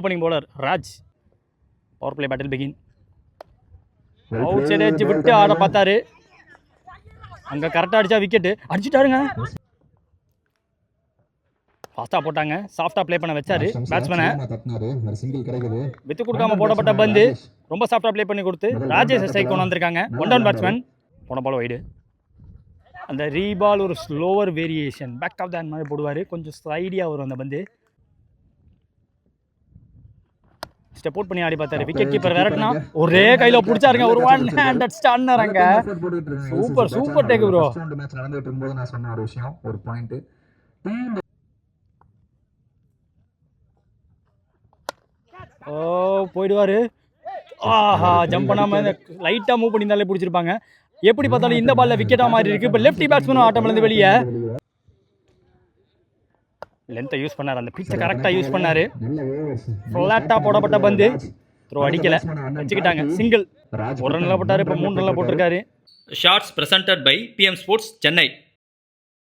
Opening bowler Raj. Power play battle begin. Out side edge விட்டு ஆட பார்த்தாரு. அங்கே கரெக்டாக அடித்தா விக்கெட்டு அடிச்சுட்டாருங்க. ஃபாஸ்ட்டாக போட்டாங்க. சாஃப்டாக ப்ளே பண்ண வச்சாரு பேட்ஸ்மேனை. வித்து கொடுக்காம போடப்பட்ட பந்து ரொம்ப சாஃப்டாக ப்ளே பண்ணி கொடுத்து ராஜேஷ் ஸ்ட்ரைக் கொண்டு வந்திருக்காங்க. One down batsman. போன பால் வைடு. அந்த ரீபால் ஒரு slower variation back of the hand மாதிரி போடுவார். கொஞ்சம் ஸ்லைடியாக வரும் அந்த பந்து. ஸ்டெப் அவுட் பண்ணி ஆடி பார்த்தாரு. விக்கெட் கீப்பர் விரட்டினா ஒரே கையில் பிடிச்சாருங்க. ஒரு ஒன் ஹேண்டட் ஸ்டன்னருங்க. Super super take bro. நடந்துட்டு இருக்கும்போது நான் சொன்ன ஒரு விஷயம், ஒரு பாயிண்ட். ஓ போயிடுவாரு. ஆஹா ஜம்ப் பண்ணாமல் லைட்டாக மூவ் பண்ணியிருந்தாலே பிடிச்சிருப்பாங்க. எப்படி பார்த்தாலும் இந்த பாலில் விக்கெட்டாக மாறி இருக்கு. இப்போ லெஃப்டி பேட்ஸ்மேனும் ஆட்டம் இருந்து வெளியே. லென்த்தை யூஸ் பண்ணார். அந்த பிச்சை கரெக்டாக யூஸ் பண்ணார். ஃப்ளாட்டாக போடப்பட்ட பந்து த்ரோ அடிக்கலை. வச்சுக்கிட்டாங்க. சிங்கிள். ஒரு ரன்னில் போட்டார். இப்போ 3 ரன்னில் போட்டிருக்காரு. Shots presented by PM sports Chennai.